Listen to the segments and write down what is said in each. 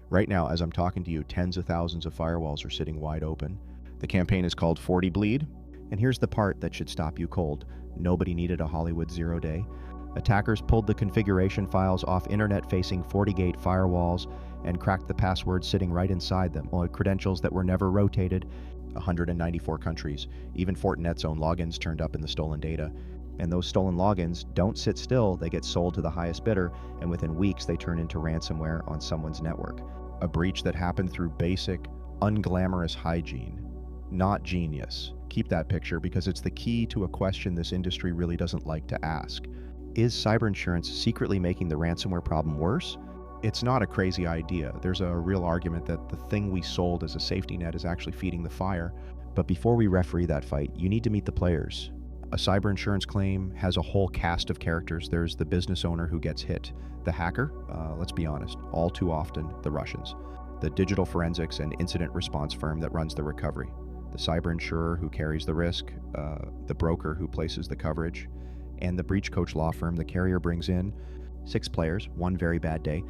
Right now, as I'm talking to you, tens of thousands of firewalls are sitting wide open. The campaign is called FortiBleed, and here's the part that should stop you cold. Nobody needed a Hollywood zero-day. Attackers pulled the configuration files off internet-facing FortiGate firewalls and cracked the passwords sitting right inside them, credentials that were never rotated. 194 countries. Even Fortinet's own logins turned up in the stolen data. And those stolen logins don't sit still, they get sold to the highest bidder, and within weeks they turn into ransomware on someone's network. A breach that happened through basic, unglamorous hygiene. Not genius. Keep that picture because it's the key to a question this industry really doesn't like to ask. Is cyber insurance secretly making the ransomware problem worse? It's not a crazy idea. There's a real argument that the thing we sold as a safety net is actually feeding the fire. But before we referee that fight, you need to meet the players. A cyber insurance claim has a whole cast of characters. There's the business owner who gets hit. The hacker, let's be honest, all too often the Russians. The digital forensics and incident response firm that runs the recovery. The cyber insurer who carries the risk, the broker who places the coverage, and the breach coach law firm the carrier brings in. 6 players, one very bad day.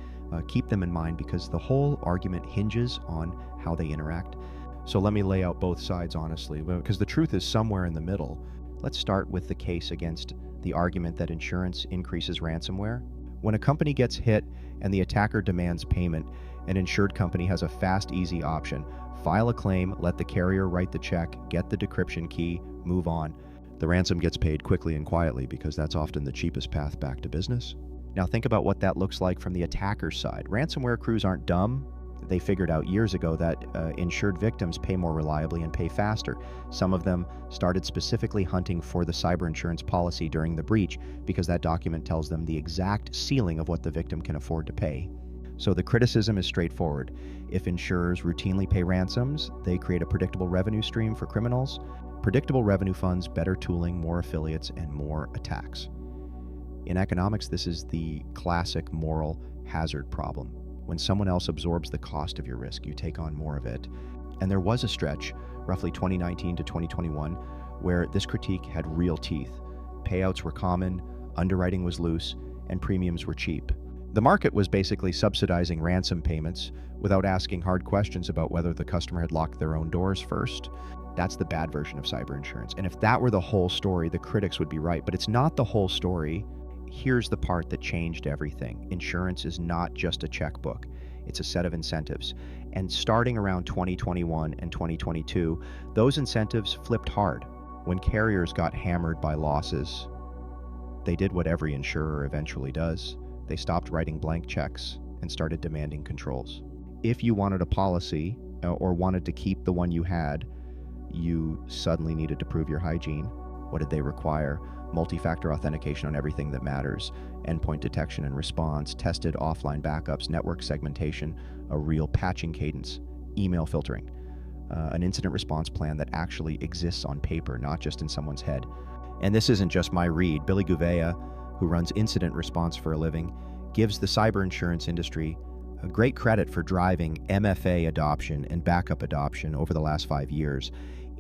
Keep them in mind because the whole argument hinges on how they interact. So let me lay out both sides honestly, because the truth is somewhere in the middle. Let's start with the case against the argument that insurance increases ransomware. When a company gets hit and the attacker demands payment, an insured company has a fast, easy option. File a claim, let the carrier write the check, get the decryption key, move on. The ransom gets paid quickly and quietly because that's often the cheapest path back to business. Now think about what that looks like from the attacker's side. Ransomware crews aren't dumb. They figured out years ago that insured victims pay more reliably and pay faster. Some of them started specifically hunting for the cyber insurance policy during the breach because that document tells them the exact ceiling of what the victim can afford to pay. So the criticism is straightforward. If insurers routinely pay ransoms, they create a predictable revenue stream for criminals. Predictable revenue funds, better tooling, more affiliates, and more attacks. In economics, this is the classic moral hazard problem. When someone else absorbs the cost of your risk, you take on more of it. And there was a stretch, roughly 2019 to 2021, where this critique had real teeth. Payouts were common, underwriting was loose, and premiums were cheap. The market was basically subsidizing ransom payments without asking hard questions about whether the customer had locked their own doors first. That's the bad version of cyber insurance. And if that were the whole story, the critics would be right. But it's not the whole story. Here's the part that changed everything. Insurance is not just a checkbook. It's a set of incentives. And starting around 2021 and 2022, those incentives flipped hard. When carriers got hammered by losses, they did what every insurer eventually does. They stopped writing blank checks and started demanding controls. If you wanted a policy or wanted to keep the one you had, you suddenly needed to prove your hygiene. What did they require? Multi-factor authentication on everything that matters, endpoint detection and response, tested offline backups, network segmentation, a real patching cadence, email filtering, an incident response plan that actually exists on paper, not just in someone's head. And this isn't just my read. Billy Gouveia, who runs incident response for a living, gives the cyber insurance industry a great credit for driving MFA adoption and backup adoption over the last 5 years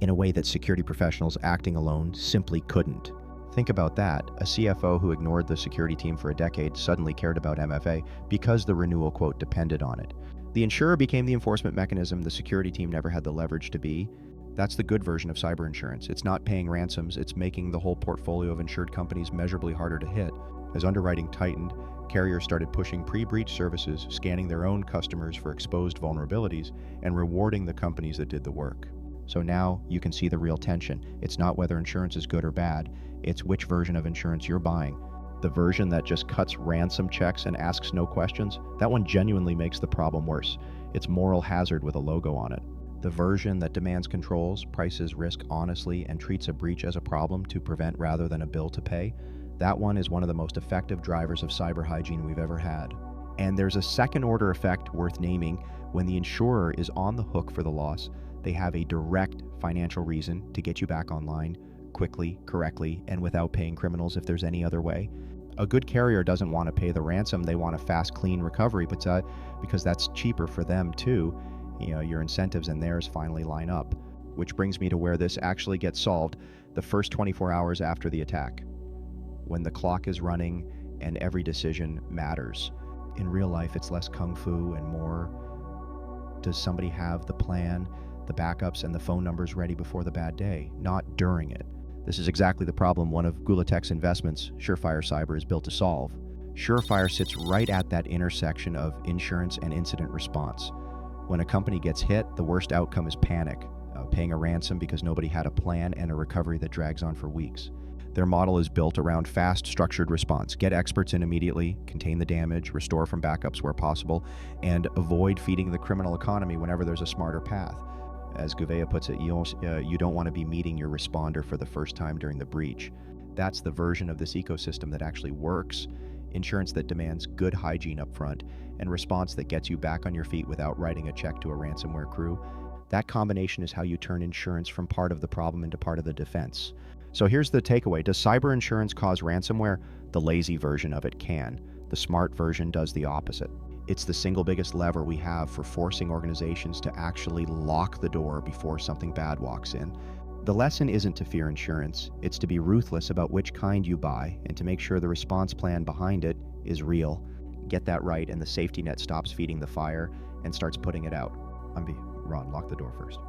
in a way that security professionals acting alone simply couldn't. Think about that. A CFO who ignored the security team for a decade suddenly cared about MFA because the renewal quote depended on it. The insurer became the enforcement mechanism the security team never had the leverage to be. That's the good version of cyber insurance. It's not paying ransoms, it's making the whole portfolio of insured companies measurably harder to hit. As underwriting tightened, carriers started pushing pre-breach services, scanning their own customers for exposed vulnerabilities, and rewarding the companies that did the work. So now you can see the real tension. It's not whether insurance is good or bad, it's which version of insurance you're buying. The version that just cuts ransom checks and asks no questions, that one genuinely makes the problem worse. It's moral hazard with a logo on it. The version that demands controls, prices risk honestly, and treats a breach as a problem to prevent rather than a bill to pay, that one is one of the most effective drivers of cyber hygiene we've ever had. And there's a second order effect worth naming. When the insurer is on the hook for the loss, they have a direct financial reason to get you back online quickly, correctly, and without paying criminals if there's any other way. A good carrier doesn't want to pay the ransom, they want a fast, clean recovery, but because that's cheaper for them too. Your incentives and theirs finally line up. Which brings me to where this actually gets solved, the first 24 hours after the attack, when the clock is running and every decision matters. In real life, it's less kung fu and more does somebody have the plan, the backups, and the phone numbers ready before the bad day, not during it. This is exactly the problem one of Gula Tech's investments, Surefire Cyber, is built to solve. Surefire sits right at that intersection of insurance and incident response. When a company gets hit, the worst outcome is panic, paying a ransom because nobody had a plan, and a recovery that drags on for weeks. Their model is built around fast, structured response. Get experts in immediately, contain the damage, restore from backups where possible, and avoid feeding the criminal economy whenever there's a smarter path. As Gouveia puts it, you don't want to be meeting your responder for the first time during the breach. That's the version of this ecosystem that actually works. Insurance that demands good hygiene up front, and response that gets you back on your feet without writing a check to a ransomware crew. That combination is how you turn insurance from part of the problem into part of the defense. So here's the takeaway. Does cyber insurance cause ransomware? The lazy version of it can. The smart version does the opposite. It's the single biggest lever we have for forcing organizations to actually lock the door before something bad walks in. The lesson isn't to fear insurance, it's to be ruthless about which kind you buy and to make sure the response plan behind it is real. Get that right and the safety net stops feeding the fire and starts putting it out. Ron, lock the door first.